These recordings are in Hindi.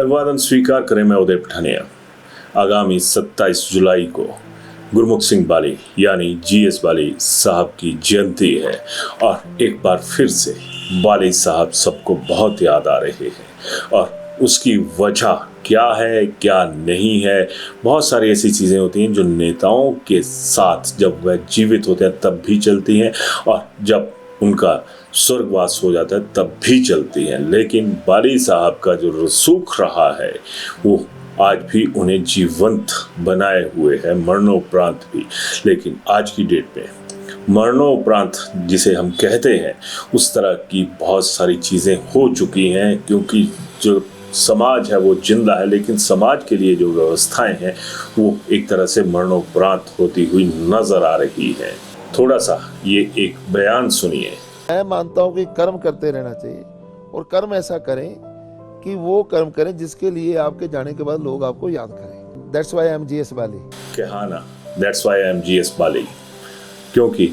अभिवादन स्वीकार करें। मैं उदय पठानिया। आगामी 27 जुलाई को गुरमुख सिंह बाली यानी जीएस बाली साहब की जयंती है और एक बार फिर से बाली साहब सबको बहुत याद आ रहे हैं और उसकी वजह क्या है क्या नहीं है। बहुत सारी ऐसी चीज़ें होती हैं जो नेताओं के साथ जब वह जीवित होते हैं तब भी चलती हैं और जब उनका स्वर्गवास हो जाता है तब भी चलती हैं। लेकिन बाली साहब का जो रसूख रहा है वो आज भी उन्हें जीवंत बनाए हुए है, मरणोपरांत भी। लेकिन आज की डेट में मरणोपरांत जिसे हम कहते हैं उस तरह की बहुत सारी चीज़ें हो चुकी हैं, क्योंकि जो समाज है वो जिंदा है लेकिन समाज के लिए जो व्यवस्थाएं हैं वो एक तरह से मरणोपरांत होती हुई नजर आ रही है। थोड़ा सा ये एक बयान सुनिए। मैं मानता हूँ कि कर्म करते रहना चाहिए और कर्म ऐसा करें कि वो कर्म करें जिसके लिए आपके जाने के बाद लोग आपको याद करें। That's why I am GS बाली। कहना That's why I am GS बाली, क्योंकि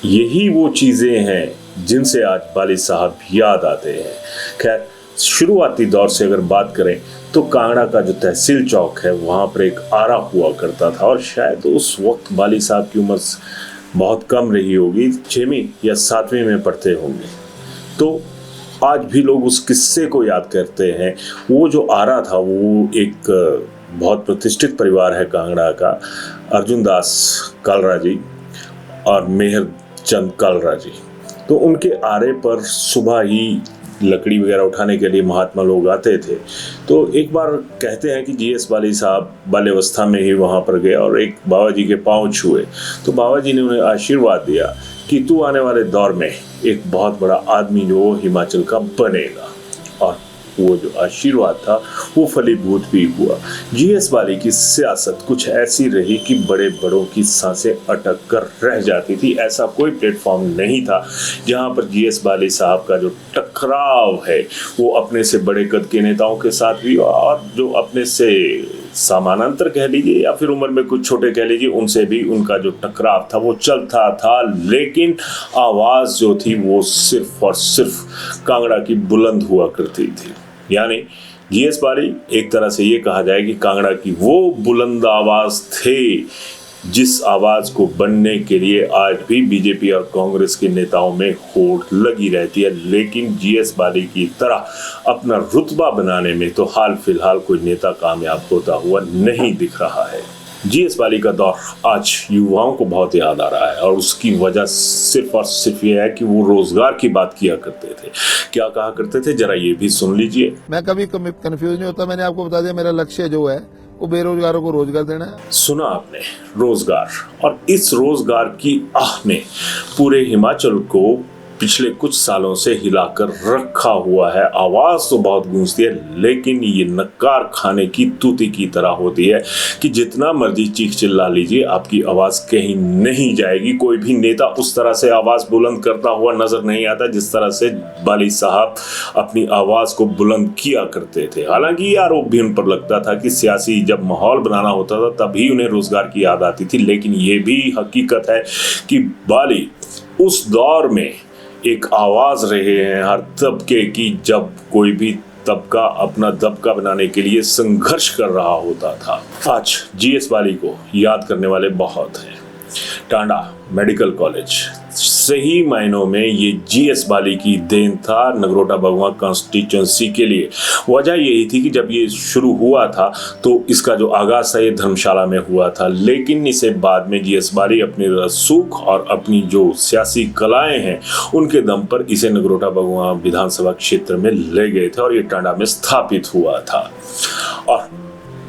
यही वो चीजें हैं जिनसे आज बाली साहब याद आते हैं। खैर, शुरुआती दौर से अगर बात करें तो कांगड़ा का जो तहसील चौक है वहाँ पर एक आरा हुआ करता था और शायद उस वक्त बाली साहब की उम्र बहुत कम रही होगी, 6वीं या 7वीं में पढ़ते होंगे। तो आज भी लोग उस किस्से को याद करते हैं। वो जो आरा था वो एक बहुत प्रतिष्ठित परिवार है कांगड़ा का, अर्जुन दास कालरा जी और मेहर चंद कालरा जी। तो उनके आरे पर सुबह ही लकड़ी वगैरह उठाने के लिए महात्मा लोग आते थे। तो एक बार कहते हैं कि जीएस बाली साहब बाल्यावस्था में ही वहाँ पर गए और एक बाबा जी के पाँव छुए। तो बाबा जी ने उन्हें आशीर्वाद दिया कि तू आने वाले दौर में एक बहुत बड़ा आदमी जो हिमाचल का बनेगा। और वो जो आशीर्वाद था वो फलीभूत भी हुआ। जीएस बाली की सियासत कुछ ऐसी रही कि बड़े बड़ों की सांसें अटक कर रह जाती थी। ऐसा कोई प्लेटफॉर्म नहीं था जहां पर जीएस बाली साहब का जो टकराव है वो अपने से बड़े कद के नेताओं के साथ भी और जो अपने से समानांतर कह लीजिए या फिर उम्र में कुछ छोटे कह लीजिए उनसे भी उनका जो टकराव था वो चलता था। लेकिन आवाज़ जो थी वो सिर्फ और सिर्फ कांगड़ा की बुलंद हुआ करती थी। यानी जीएस बाली एक तरह से ये कहा जाए कि कांगड़ा की वो बुलंद आवाज़ थे जिस आवाज़ को बनने के लिए आज भी बीजेपी और कांग्रेस के नेताओं में होड़ लगी रहती है। लेकिन जीएस बाली की तरह अपना रुतबा बनाने में तो हाल फिलहाल कोई नेता कामयाब होता हुआ नहीं दिख रहा है। जीएस बाली का दौर आज युवाओं को बहुत याद आ रहा है और उसकी वजह सिर्फ और सिर्फ ये है कि वो रोजगार की बात किया करते थे। क्या कहा करते थे जरा ये भी सुन लीजिए। मैं कभी कंफ्यूज नहीं होता। मैंने आपको बता दिया मेरा लक्ष्य जो है वो बेरोजगारों को रोजगार देना है। सुना आपने, रोजगार। और इस रोजगार की आह ने पूरे हिमाचल को पिछले कुछ सालों से हिलाकर रखा हुआ है। आवाज तो बहुत गूंजती है लेकिन ये नक्कार खाने की तूती की तरह होती है कि जितना मर्जी चीख चिल्ला लीजिए आपकी आवाज कहीं नहीं जाएगी। कोई भी नेता उस तरह से आवाज बुलंद करता हुआ नजर नहीं आता जिस तरह से बाली साहब अपनी आवाज को बुलंद किया करते थे। हालांकि ये आरोप भी उन पर लगता था कि सियासी जब माहौल बनाना होता था तभी उन्हें रोजगार की याद आती थी। लेकिन ये भी हकीकत है कि बाली उस दौर में एक आवाज रहे हैं हर तबके की, जब कोई भी तबका अपना दबका बनाने के लिए संघर्ष कर रहा होता था। आज जीएस बाली को याद करने वाले बहुत हैं। टांडा मेडिकल कॉलेज सही मायनों में ये जीएस बाली की देन था नगरोटा बगवां कॉन्स्टिट्यूंसी के लिए। वजह यही थी कि जब ये शुरू हुआ था तो इसका जो आगाज था ये धर्मशाला में हुआ था, लेकिन इसे बाद में जीएस बाली अपनी रसूख और अपनी जो सियासी कलाएं हैं उनके दम पर इसे नगरोटा बगवां विधानसभा क्षेत्र में ले गए थे और ये टांडा में स्थापित हुआ था। और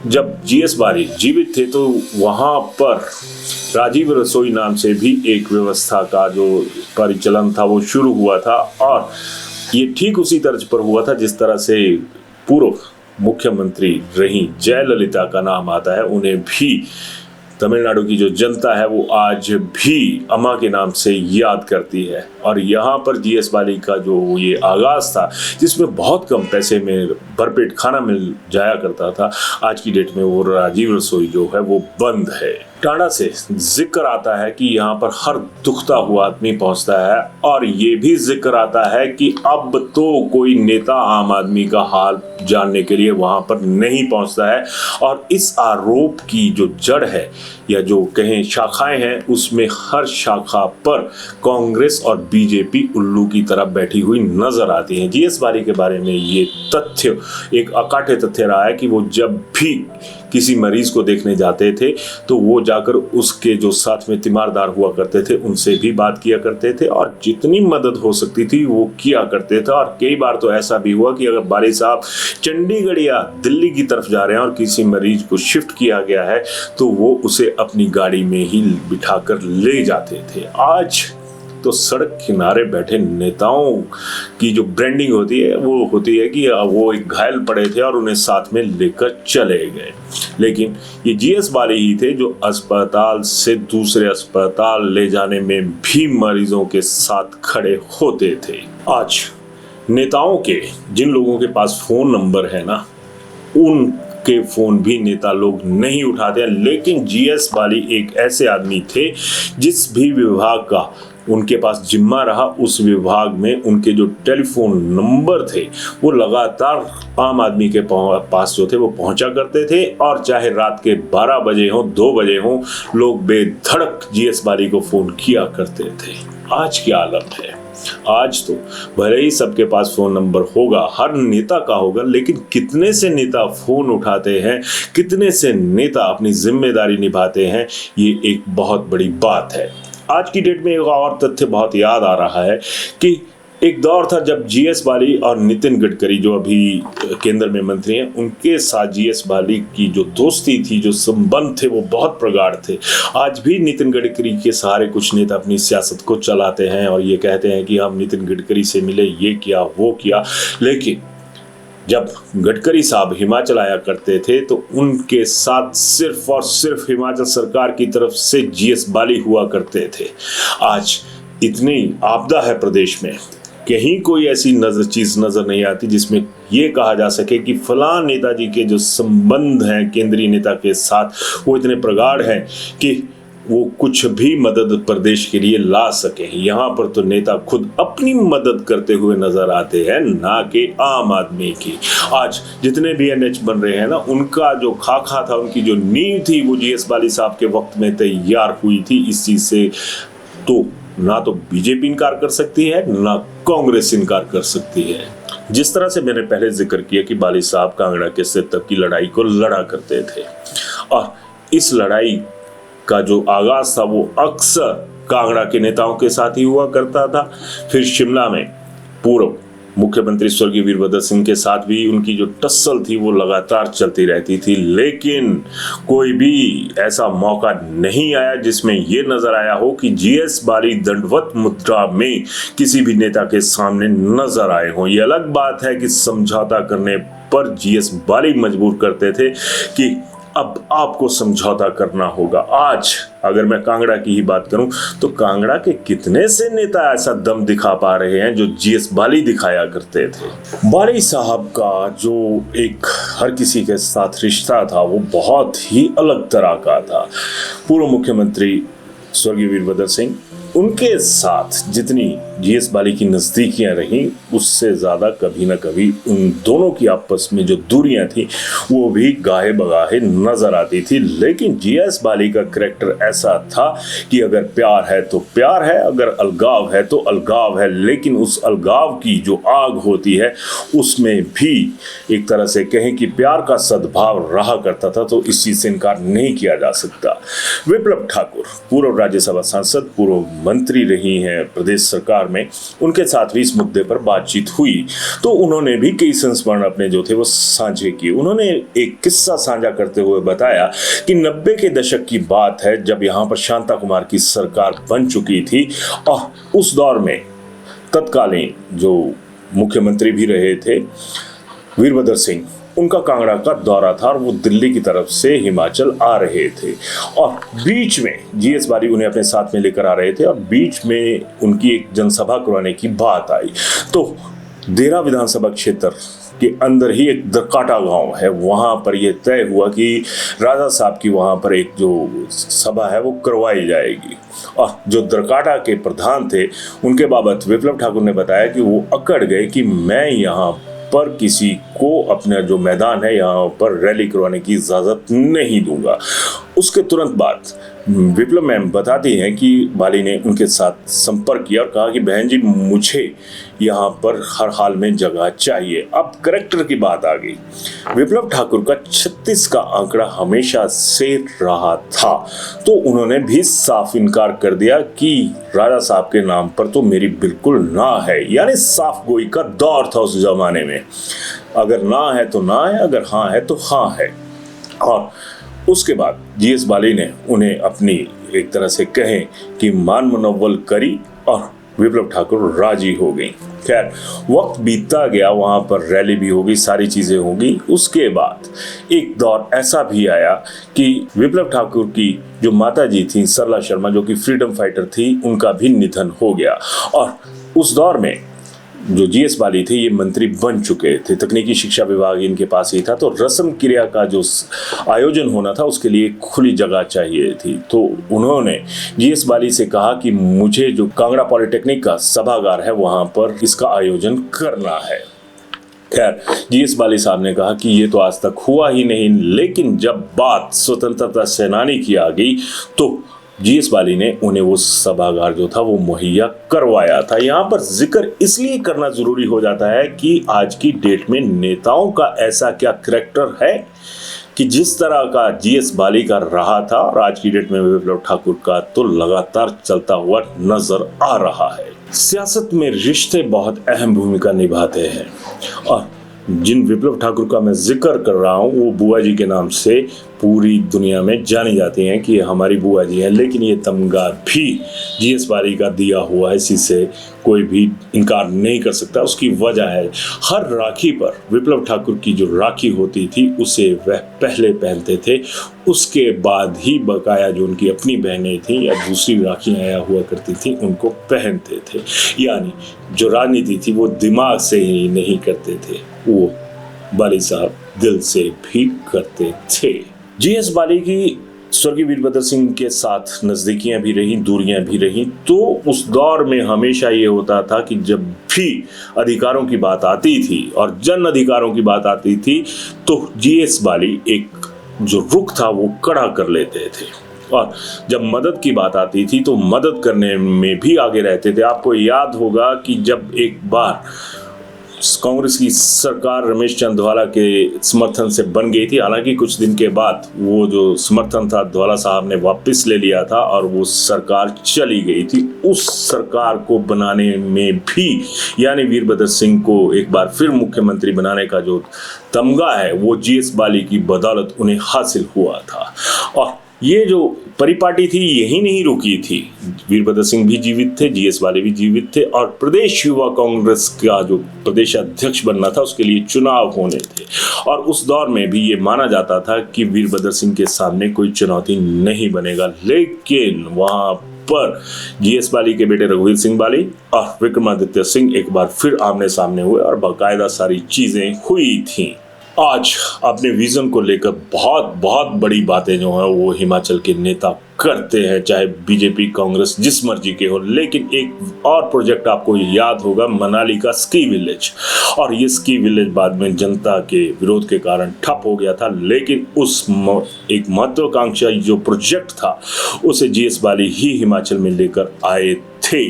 जब जीएस बाली जीवित थे तो वहाँ पर राजीव रसोई नाम से भी एक व्यवस्था का जो परिचालन था वो शुरू हुआ था और ये ठीक उसी तर्ज पर हुआ था जिस तरह से पूर्व मुख्यमंत्री रही जयललिता का नाम आता है। उन्हें भी तमिलनाडु की जो जनता है वो आज भी अम्मा के नाम से याद करती है। और यहाँ पर जीएस बाली का जो ये आगाज़ था जिसमें बहुत कम पैसे में भरपेट खाना मिल जाया करता था, आज की डेट में वो राजीव रसोई जो है वो बंद है। टांडा से जिक्र आता है कि यहाँ पर हर दुखता हुआ आदमी पहुँचता है और ये भी जिक्र आता है कि अब तो कोई नेता आम आदमी का हाल जानने के लिए वहां पर नहीं पहुंचता है। और इस आरोप की जो जड़ है या जो कहें शाखाएं हैं, उसमें हर शाखा पर कांग्रेस और बीजेपी उल्लू की तरह बैठी हुई नजर आती है। जीएस बाली के बारे में ये तथ्य एक अकाट्य तथ्य रहा है कि वो जब भी किसी मरीज को देखने जाते थे तो वो जाकर उसके जो साथ में तीमारदार हुआ करते थे उनसे भी बात किया करते थे और जितनी मदद हो सकती थी वो किया करते थे। और कई बार तो ऐसा भी हुआ कि अगर बाली साहब चंडीगढ़ या दिल्ली की तरफ जा रहे हैं और किसी मरीज को शिफ्ट किया गया है तो वो उसे अपनी गाड़ी में ही बिठाकर ले जाते थे। आज तो सड़क किनारे बैठे नेताओं की जो ब्रांडिंग होती है वो होती है कि वो एक घायल पड़े थे और उन्हें साथ में लेकर चले गए, लेकिन ये जीएस बाली ही थे जो अस्पताल से दूसरे अस्पताल ले जाने में भी मरीजों के साथ खड़े होते थे। आज नेताओं के जिन लोगों के पास फोन नंबर है ना, उनके फोन भी नेता लोग नहीं उठाते हैं, लेकिन जीएस बाली एक ऐसे आदमी थे जिस भी विभाग का उनके पास जिम्मा रहा उस विभाग में उनके जो टेलीफोन नंबर थे वो लगातार आम आदमी के पास जो थे वो पहुंचा करते थे। और चाहे रात के 12 बजे हो 2 बजे हो, लोग बेधड़क जीएस बाली को फोन किया करते थे। आज क्या हालत है? आज तो भले ही सबके पास फोन नंबर होगा, हर नेता का होगा, लेकिन कितने से नेता फोन उठाते हैं, कितने से नेता अपनी जिम्मेदारी निभाते हैं, ये एक बहुत बड़ी बात है। आज की डेट में एक और तथ्य बहुत याद आ रहा है कि एक दौर था जब जीएस बाली और नितिन गडकरी जो अभी केंद्र में मंत्री हैं, उनके साथ जीएस बाली की जो दोस्ती थी, जो संबंध थे, वो बहुत प्रगाढ़ थे। आज भी नितिन गडकरी के सहारे कुछ नेता अपनी सियासत को चलाते हैं और ये कहते हैं कि हम नितिन गडकरी से मिले, ये किया वो किया, लेकिन जब गडकरी साहब हिमाचल आया करते थे तो उनके साथ सिर्फ और सिर्फ हिमाचल सरकार की तरफ से जीएस बाली हुआ करते थे। आज इतनी आपदा है प्रदेश में, कहीं कोई ऐसी चीज नजर नहीं आती जिसमें ये कहा जा सके कि फलां नेताजी के जो संबंध हैं केंद्रीय नेता के साथ वो इतने प्रगाढ़ हैं कि वो कुछ भी मदद प्रदेश के लिए ला सके। यहाँ पर तो नेता खुद अपनी मदद करते हुए नजर आते हैं, ना कि आम आदमी की। आज जितने भी एनएच बन रहे हैं ना, उनका जो खाका था, उनकी जो नींव थी, वो जीएस बाली साहब के वक्त में तैयार हुई थी। इस चीज से तो ना तो बीजेपी इनकार कर सकती है, ना कांग्रेस इनकार कर सकती है। जिस तरह से मैंने पहले जिक्र किया कि बाली साहब कांगड़ा के सिर तक की लड़ाई को लड़ा करते थे और इस लड़ाई का जो आगाज था वो अक्सर कांगड़ा के नेताओं के साथ ही हुआ करता था। फिर शिमला में पूर्व मुख्यमंत्री स्वर्गीय वीरभद्र सिंह के साथ भी उनकी जो टस्सल थी वो लगातार चलती रहती थी, लेकिन कोई भी ऐसा मौका नहीं आया जिसमें ये नजर आया हो कि जीएस बाली दंडवत मुद्रा में किसी भी नेता के सामने नजर आए हों। ये अलग बात है कि समझौता करने पर जीएस बाली मजबूर करते थे कि अब आपको समझौता करना होगा। आज अगर मैं कांगड़ा की ही बात करूं तो कांगड़ा के कितने से नेता ऐसा दम दिखा पा रहे हैं जो जीएस बाली दिखाया करते थे। बाली साहब का जो एक हर किसी के साथ रिश्ता था वो बहुत ही अलग तरह का था। पूर्व मुख्यमंत्री स्वर्गीय वीरभद्र सिंह, उनके साथ जितनी जीएस बाली की नज़दीकियां रहीं उससे ज़्यादा कभी ना कभी उन दोनों की आपस में जो दूरियां थी वो भी गाहे बगाहे नज़र आती थी। लेकिन जीएस बाली का करैक्टर ऐसा था कि अगर प्यार है तो प्यार है, अगर अलगाव है तो अलगाव है, लेकिन उस अलगाव की जो आग होती है उसमें भी एक तरह से कहें कि प्यार का सद्भाव रहा करता था, तो इस चीज़ से इनकार नहीं किया जा सकता। विप्लव ठाकुर पूर्व राज्यसभा सांसद, पूर्व मंत्री रही हैं प्रदेश सरकार में, उनके साथ भी इस मुद्दे पर बातचीत हुई तो उन्होंने भी कई संस्मरण अपने जो थे वो साझे किए। उन्होंने एक किस्सा साझा करते हुए बताया कि 90 के दशक की बात है जब यहाँ पर शांता कुमार की सरकार बन चुकी थी और उस दौर में तत्कालीन जो मुख्यमंत्री भी रहे थे वीरभद्र सिंह, उनका कांगड़ा का दौरा था और वो दिल्ली की तरफ से हिमाचल आ रहे थे और बीच में जीएस बाली उन्हें अपने साथ में लेकर आ रहे थे और बीच में उनकी एक जनसभा करवाने की बात आई। तो देरा विधानसभा क्षेत्र के अंदर ही एक दरकाटा गांव है, वहाँ पर यह तय हुआ कि राजा साहब की वहाँ पर एक जो सभा है वो करवाई जाएगी। और जो दरकाटा के प्रधान थे उनके बाबत विप्लव ठाकुर ने बताया कि वो अकड़ गए कि मैं यहाँ पर किसी को अपना जो मैदान है यहाँ पर रैली करवाने की इजाज़त नहीं दूंगा। उसके तुरंत बाद विप्लव मैम बताती हैं कि बाली ने उनके साथ संपर्क किया और कहा कि बहन जी मुझे यहाँ पर हर हाल में जगह चाहिए। अब करेक्टर की बात आ गई। विप्लव ठाकुर का 36 का आंकड़ा हमेशा से रहा था, तो उन्होंने भी साफ इनकार कर दिया कि राजा साहब के नाम पर तो मेरी बिल्कुल ना है, यानी साफ गोई का दौर था उस जमाने में। अगर ना है तो ना है, अगर हाँ है तो हाँ है। और उसके बाद जीएस बाली ने उन्हें अपनी एक तरह से कहें कि मान मुनव्वल करी और विप्लव ठाकुर राजी हो गई। खैर वक्त बीतता गया, वहां पर रैली भी होगी, सारी चीजें होगी। उसके बाद एक दौर ऐसा भी आया कि विप्लव ठाकुर की जो माता जी थी सरला शर्मा, जो कि फ्रीडम फाइटर थी, उनका भी निधन हो गया। और उस दौर में जो जीएस बाली थे ये मंत्री बन चुके थे, तकनीकी शिक्षा विभाग इनके पास ही था, तो रस्म क्रिया का जो आयोजन होना था उसके लिए खुली जगह चाहिए थी। तो उन्होंने जीएस बाली से कहा कि मुझे जो कांगड़ा पॉलिटेक्निक का सभागार है वहां पर इसका आयोजन करना है। खैर जीएस बाली साहब ने कहा कि ये तो आज तक हुआ ही नहीं, लेकिन जब बात स्वतंत्रता सेनानी की आ गई तो जीएस बाली ने उन्हें वो सभागार जो था वो मुहैया करवाया था। यहाँ पर जिक्र इसलिए करना जरूरी हो जाता है कि आज की डेट में नेताओं का ऐसा क्या करैक्टर है कि जिस तरह का जीएस बाली का रहा था और आज की डेट में विप्लव ठाकुर का तो लगातार चलता हुआ नजर आ रहा है। सियासत में रिश्ते बहुत अहम भूमिका निभाते हैं और जिन विप्लव ठाकुर का मैं जिक्र कर रहा हूँ वो बुआ जी के नाम से पूरी दुनिया में जानी जाती हैं कि ये हमारी बुआ जी हैं। लेकिन ये तमगा भी जीएस बाली का दिया हुआ है, इसी से कोई भी इनकार नहीं कर सकता। उसकी वजह है हर राखी पर विप्लव ठाकुर की जो राखी होती थी उसे वह पहले पहनते थे, उसके बाद ही बकाया जो उनकी अपनी बहनें थीं या दूसरी राखियाँ आया हुआ करती थी उनको पहनते थे। यानी जो राजनीति थी वो दिमाग से ही नहीं करते थे, वो बाली साहब दिल से भी करते थे। जीएस बाली की स्वर्गीय वीरभद्र सिंह के साथ नज़दीकियां भी रही, दूरियां भी रही। तो उस दौर में हमेशा ये होता था कि जब भी अधिकारों की बात आती थी और जन अधिकारों की बात आती थी तो जीएस बाली एक जो रुख था वो कड़ा कर लेते थे और जब मदद की बात आती थी तो मदद करने में भी आगे रहते थे। आपको याद होगा कि जब एक बार कांग्रेस की सरकार रमेश चंद्वाला के समर्थन से बन गई थी, हालांकि कुछ दिन के बाद वो जो समर्थन था धवाला साहब ने वापस ले लिया था और वो सरकार चली गई थी। उस सरकार को बनाने में भी यानी वीरभद्र सिंह को एक बार फिर मुख्यमंत्री बनाने का जो तमगा है वो जीएस बाली की बदौलत उन्हें हासिल हुआ था। और ये जो परिपाटी थी यही नहीं रुकी थी, वीरभद्र सिंह भी जीवित थे, जीएस बाली भी जीवित थे और प्रदेश युवा कांग्रेस का जो प्रदेश अध्यक्ष बनना था उसके लिए चुनाव होने थे। और उस दौर में भी ये माना जाता था कि वीरभद्र सिंह के सामने कोई चुनौती नहीं बनेगा, लेकिन वहां पर जीएस बाली के बेटे रघुवीर सिंह बाली और विक्रमादित्य सिंह एक बार फिर आमने सामने हुए और बाकायदा सारी चीजें हुई थी। आज अपने विजन को लेकर बहुत बड़ी बातें जो है वो हिमाचल के नेता करते हैं, चाहे बीजेपी कांग्रेस जिस मर्जी के हो। लेकिन एक और प्रोजेक्ट आपको याद होगा, मनाली का स्की विलेज, और ये स्की विलेज बाद में जनता के विरोध के कारण ठप हो गया था। लेकिन उस एक महत्वाकांक्षी जो प्रोजेक्ट था उसे जीएस बाली ही हिमाचल में लेकर आए थे।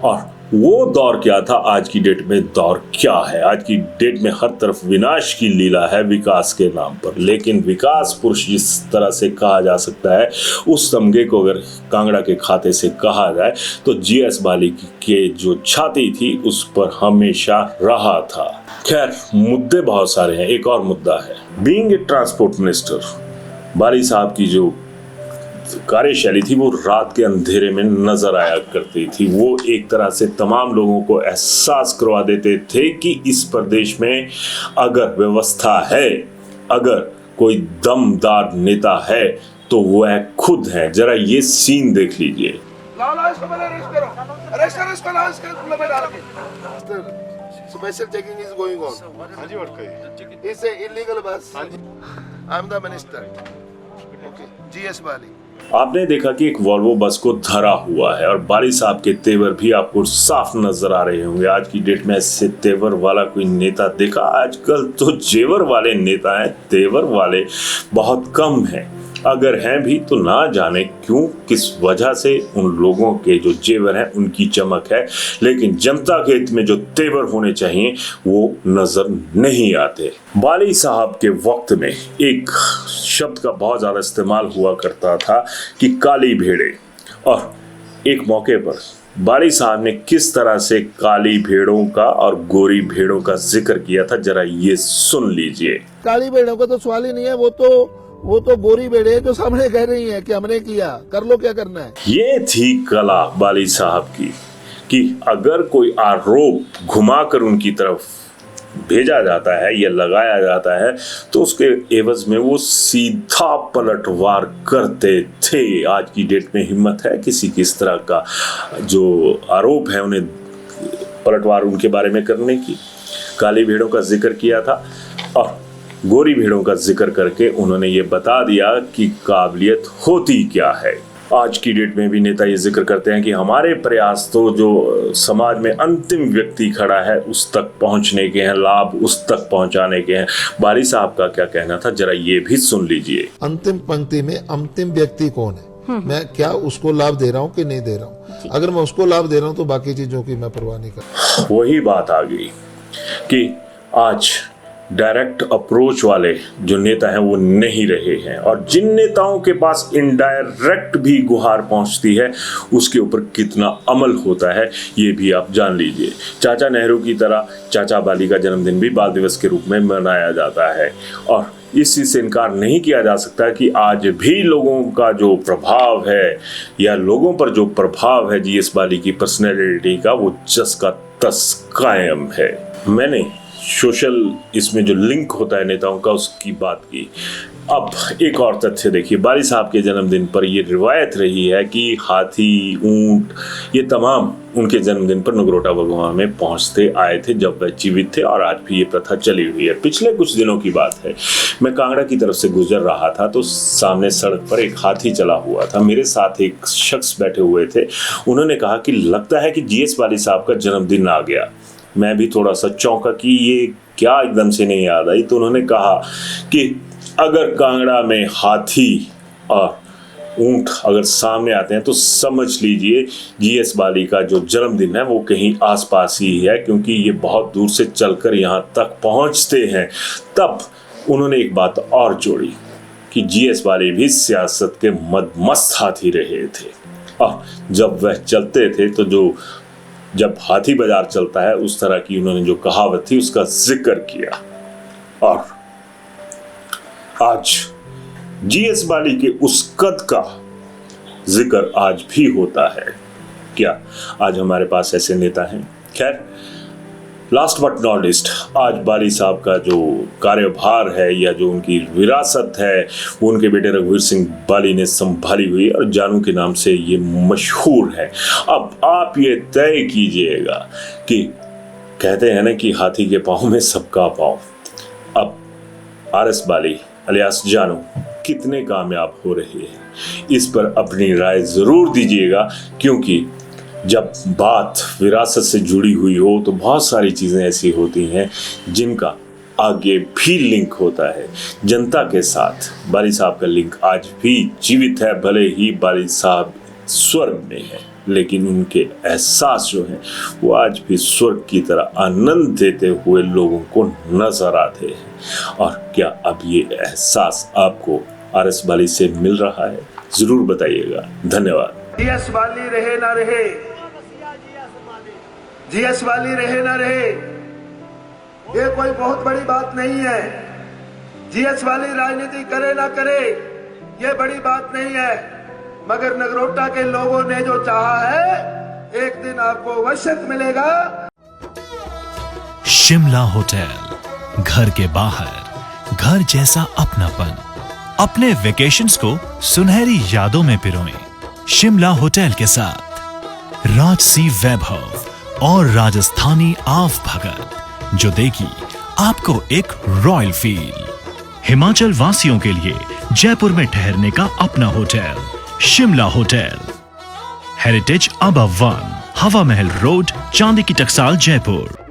और वो दौर क्या था, आज की डेट में दौर क्या है? आज की डेट में हर तरफ विनाश की लीला है विकास के नाम पर। लेकिन विकास पुरुष जिस तरह से कहा जा सकता है उस तमगे को अगर कांगड़ा के खाते से कहा जाए तो जीएस बाली के जो छाती थी उस पर हमेशा रहा था। खैर मुद्दे बहुत सारे हैं। एक और मुद्दा है, बीइंग ए ट्रांसपोर्ट मिनिस्टर, बाली साहब की जो कार्यशैली थी वो रात के अंधेरे में नजर आया करती थी। वो एक तरह से तमाम लोगों को एहसास करवा देते थे कि इस प्रदेश में अगर व्यवस्था है, अगर कोई दमदार नेता है तो वह खुद है। जरा ये सीन देख लीजिए। Special checking is going on. It's a illegal bus. I am the minister. Okay. GS Bali. आपने देखा कि एक वॉल्वो बस को धरा हुआ है और बाली साहब के तेवर भी आपको साफ नजर आ रहे होंगे। आज की डेट में ऐसे तेवर वाला कोई नेता देखा? आजकल तो जेवर वाले नेता हैं, तेवर वाले बहुत कम हैं। अगर हैं भी तो ना जाने क्यों, किस वजह से उन लोगों के जो जेवर हैं उनकी चमक है, लेकिन जनता के हित में जो तेवर होने चाहिए वो नजर नहीं आते। बाली साहब के वक्त में एक शब्द का बहुत ज्यादा इस्तेमाल हुआ करता था कि काली भेड़े, और एक मौके पर बाली साहब ने किस तरह से काली भेड़ों का और गोरी भेड़ों का जिक्र किया था, जरा ये सुन लीजिए। काली भेड़ों का तो सवाल ही नहीं है, वो तो गोरी भेड़े जो सामने कह रही है कि हमने किया, कर लो क्या करना है। ये थी कला बाली साहब की कि अगर कोई आरोप घुमाकर उनकी तरफ भेजा जाता है या लगाया जाता है तो उसके एवज में वो सीधा पलटवार करते थे। आज की डेट में हिम्मत है किसी की इस तरह का जो आरोप है उन्हें पलटवार उनके बारे में करने की? काली भेड़ों का जिक्र किया था और गोरी भेड़ों का जिक्र करके उन्होंने ये बता दिया कि काबिलियत होती क्या है। आज की डेट में भी नेता ये जिक्र करते हैं कि हमारे प्रयास तो जो समाज में अंतिम व्यक्ति खड़ा है उस तक पहुंचने के हैं, लाभ उस तक पहुंचाने के हैं। बाली साहब का क्या कहना था, जरा ये भी सुन लीजिए। अंतिम पंक्ति में अंतिम व्यक्ति कौन है? मैं क्या उसको लाभ दे रहा हूँ कि नहीं दे रहा हूँ? अगर मैं उसको लाभ दे रहा हूँ तो बाकी चीजों की मैं परवाह नहीं कर। वही बात आ गई कि आज डायरेक्ट अप्रोच वाले जो नेता हैं वो नहीं रहे हैं, और जिन नेताओं के पास इनडायरेक्ट भी गुहार पहुंचती है उसके ऊपर कितना अमल होता है ये भी आप जान लीजिए। चाचा नेहरू की तरह चाचा बाली का जन्मदिन भी बाल दिवस के रूप में मनाया जाता है, और इस चीज से इनकार नहीं किया जा सकता कि आज भी लोगों का जो प्रभाव है या लोगों पर जो प्रभाव है जीएस बाली की पर्सनैलिटी का, वो जस का तस कायम है। मैंने सोशल इसमें जो लिंक होता है नेताओं का उसकी बात की। अब एक और तथ्य देखिए, बाली साहब के जन्मदिन पर यह रिवायत रही है कि हाथी, ऊंट, ये तमाम उनके जन्मदिन पर नगरोटा भगवान में पहुंचते आए थे जब वह जीवित थे, और आज भी ये प्रथा चली हुई है। पिछले कुछ दिनों की बात है, मैं कांगड़ा की तरफ से गुजर रहा था तो सामने सड़क पर एक हाथी चला हुआ था। मेरे साथ एक शख्स बैठे हुए थे, उन्होंने कहा कि लगता है कि जीएस बाली साहब का जन्मदिन आ गया। मैं भी थोड़ा सा चौंका कि ये क्या एकदम से नहीं याद आई, तो उन्होंने कहा कि अगर कांगड़ा में हाथी और ऊंट अगर सामने आते हैं तो समझ लीजिए जीएस बाली का जो जन्मदिन है वो कहीं आसपास ही है, क्योंकि ये बहुत दूर से चलकर यहाँ तक पहुँचते हैं। तब उन्होंने एक बात और जोड़ी कि जीएस बाली भी सियासत के मदमस्त हाथी रहे थे, और जब वह चलते थे तो जब हाथी बाजार चलता है उस तरह की उन्होंने जो कहावत थी उसका जिक्र किया। और आज जीएस बाली के उस कद का जिक्र आज भी होता है। क्या आज हमारे पास ऐसे नेता हैं? खैर, लास्ट बट नॉट लीस्ट, आज बाली साहब का जो कार्यभार है या जो उनकी विरासत है वो उनके बेटे रघुवीर सिंह बाली ने संभाली हुई और जानू के नाम से ये मशहूर है। अब आप ये तय कीजिएगा कि कहते हैं ना कि हाथी के पाँव में सबका पाँव, अब आरएस बाली अलियास जानू कितने कामयाब हो रहे हैं, इस पर अपनी राय जरूर दीजिएगा, क्योंकि जब बात विरासत से जुड़ी हुई हो तो बहुत सारी चीज़ें ऐसी होती हैं जिनका आगे भी लिंक होता है जनता के साथ। बाली साहब का लिंक आज भी जीवित है, भले ही बाली साहब स्वर्ग में है, लेकिन उनके एहसास जो हैं वो आज भी स्वर्ग की तरह आनंद देते हुए लोगों को नजर आते हैं। और क्या अब ये एहसास आपको आरएस बाली से मिल रहा है? जरूर बताइएगा। धन्यवाद। जीएस बाली रहे ना रहे, जीएस बाली रहे ना रहे, ये कोई बहुत बड़ी बात नहीं है। जीएस बाली राजनीति करे ना करे ये बड़ी बात नहीं है, मगर नगरोटा के लोगों ने जो चाहा है एक दिन आपको अवश्य मिलेगा। शिमला होटल, घर के बाहर घर जैसा अपनापन। अपने वेकेशंस को सुनहरी यादों में पिरोएं शिमला होटल के साथ। राजसी वैभव और राजस्थानी आव भगत जो देगी आपको एक रॉयल फील। हिमाचल वासियों के लिए जयपुर में ठहरने का अपना hotel Shimla hotel, heritage above 1, हवा महल रोड, चांदी की टकसाल, जयपुर।